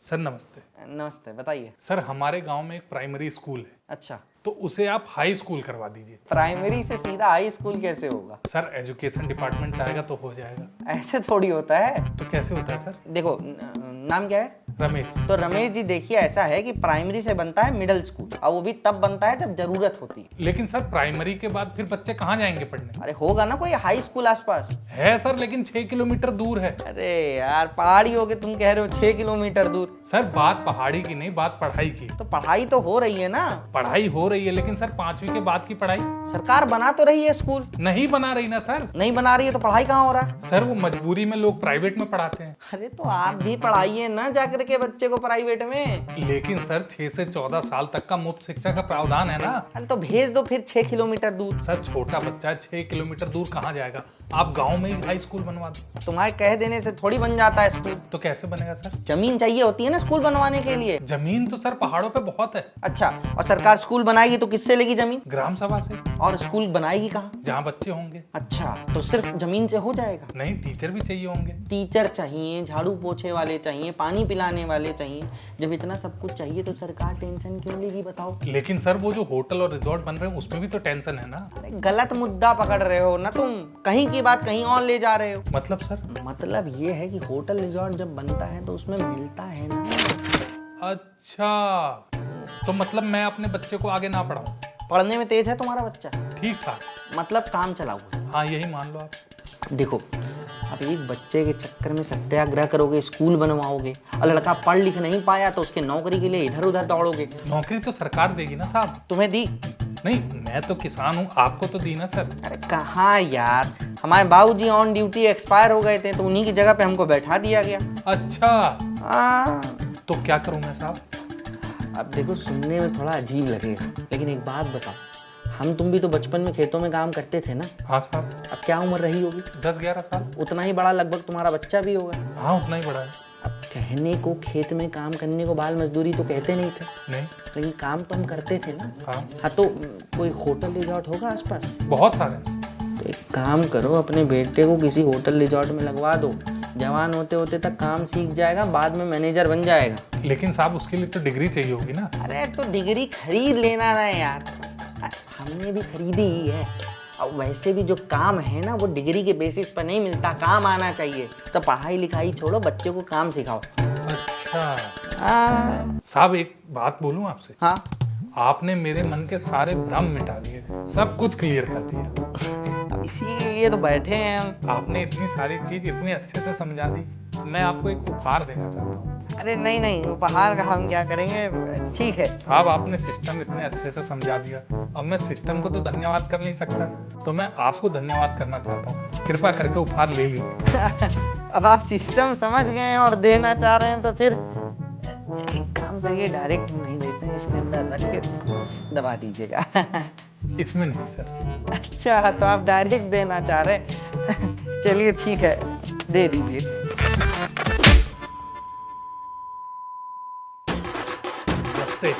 Sir नमस्ते। नमस्ते, बताइए। सर हमारे गांव में एक प्राइमरी स्कूल है, अच्छा, तो उसे आप हाई स्कूल करवा दीजिए। प्राइमरी से सीधा हाई स्कूल कैसे होगा? सर एजुकेशन डिपार्टमेंट चाहेगा तो हो जाएगा। ऐसे थोड़ी होता है। तो कैसे होता है सर? देखो, नाम क्या है? रमेश। तो रमेश जी देखिए, ऐसा है कि प्राइमरी से बनता है मिडिल स्कूल, और वो भी तब बनता है जब जरूरत होती है। लेकिन सर प्राइमरी के बाद फिर बच्चे कहाँ जाएंगे पढ़ने? अरे होगा ना कोई हाई स्कूल आसपास। है सर, लेकिन 6 किलोमीटर दूर है। अरे यार, पहाड़ी हो के तुम कह रहे हो 6 किलोमीटर दूर। सर बात पहाड़ी की नहीं, बात पढ़ाई की। तो पढ़ाई तो हो रही है ना। पढ़ाई हो रही है, लेकिन सर 5वीं के बाद की पढ़ाई सरकार बना तो रही है स्कूल। नहीं बना रही ना सर। नहीं बना रही है तो पढ़ाई कहाँ हो रहा है? सर वो मजबूरी में लोग प्राइवेट में पढ़ाते हैं। अरे तो आप भी पढ़ाइए ना जाकर के बच्चे को प्राइवेट में। लेकिन सर 6 से 14 साल तक का मुफ्त शिक्षा का प्रावधान है ना। अरे तो भेज दो फिर 6 किलोमीटर दूर। सर छोटा बच्चा है, 6 किलोमीटर दूर कहाँ जाएगा? आप गांव में ही हाई स्कूल बनवा दो। तुम्हारे कह देने से थोड़ी बन जाता है स्कूल। तो कैसे बनेगा सर? जमीन चाहिए होती है ना स्कूल बनवाने के लिए। जमीन तो सर पहाड़ों पे बहुत है। अच्छा, और सरकार स्कूल बनाएगी तो किससे लेगी जमीन? ग्राम सभा से। और स्कूल बनाएगी कहाँ? जहाँ बच्चे होंगे। अच्छा, तो सिर्फ जमीन से हो जाएगा? नहीं, टीचर भी चाहिए होंगे। टीचर चाहिए, झाड़ू पोछे वाले चाहिए, पानी पिलाने वाले चाहिए। जब इतना सब कुछ चाहिए तो सरकार टेंशन क्यों लेगी बताओ? लेकिन सर वो जो होटल और रिजॉर्ट बन रहे हैं उसमें भी तो टेंशन है ना। अरे गलत मुद्दा पकड़ रहे हो ना तुम, कहीं की बात कहीं और ले जा रहे हो। मतलब सर? मतलब ये है कि होटल रिजॉर्ट जब बनता है तो उसमें मिलता है ना। अच्छा, तो मतलब मैं अपने बच्चे को आगे ना पढ़ाऊं? पढ़ने में तेज है तुम्हारा बच्चा? ठीक ठाक। मतलब काम चलाऊ है? हाँ यही मान लो आप। देखो, अब एक बच्चे के चक्कर में सत्याग्रह करोगे, स्कूल बनवाओगे, और लड़का पढ़ लिख नहीं पाया तो उसके नौकरी के लिए इधर उधर दौड़ोगे। नौकरी तो सरकार देगी ना साहब। तुम्हें दी? नहीं, मैं तो किसान हूँ, आपको तो दी ना सर। अरे कहाँ यार, हमारे बाबूजी ऑन ड्यूटी एक्सपायर हो गए थे तो उन्हीं की जगह पे हमको बैठा दिया गया। अच्छा, तो तो क्या करूँ मैं साहब? अब देखो, सुनने में थोड़ा अजीब लगेगा, लेकिन एक बात बताओ, हम तुम भी तो बचपन में खेतों में काम करते थे ना। हाँ साहब। अब क्या उम्र रही होगी? 10-11 साल। उतना ही बड़ा लगभग तुम्हारा बच्चा भी होगा। हाँ उतना ही बड़ा है। अब कहने को खेत में काम करने को बाल मजदूरी तो कहते नहीं थे, नहीं। लेकिन काम तो हम करते थे ना। हाँ तो कोई होटल रिजॉर्ट होगा आसपास? बहुत सारे। तो एक काम करो, अपने बेटे को किसी होटल रिजॉर्ट में लगवा दो। जवान होते होते तक काम सीख जाएगा, बाद में मैनेजर बन जाएगा। लेकिन साहब उसके लिए तो डिग्री चाहिए होगी ना। अरे तो डिग्री खरीद लेना ना यार, हमने भी खरीदी ही है। और वैसे भी जो काम है ना वो डिग्री के बेसिस पर नहीं मिलता, काम आना चाहिए। तो पढ़ाई लिखाई छोड़ो, बच्चे को काम सिखाओ। अच्छा साहब, एक बात बोलूं आपसे? हाँ, आपने मेरे मन के सारे भ्रम मिटा दिए, सब कुछ क्लियर कर दिया। अब इसीलिए तो बैठे हैं हम। आपने इतनी सारी चीज इतने अच्छे से समझा दी। मैं आपको एक उपहार देना चाहता हूँ। अरे नहीं नहीं, उपहार का हम क्या करेंगे, ठीक है। साहब आपने सिस्टम इतने अच्छे से समझा दिया, अब मैं सिस्टम को तो धन्यवाद कर नहीं सकता, तो मैं आपको धन्यवाद करना चाहता हूँ। कृपा करके उपहार ले लीजिए। अब आप सिस्टम समझ गए हैं और देना चाह रहे हैं तो फिर एक काम करिए, डायरेक्ट नहीं देते हैं, इसके अंदर रख के दबा दीजिएगा। इसमें नहीं सर। अच्छा, तो आप डायरेक्ट देना चाह रहे हैं। चलिए ठीक है, दे दीजिए। नमस्ते।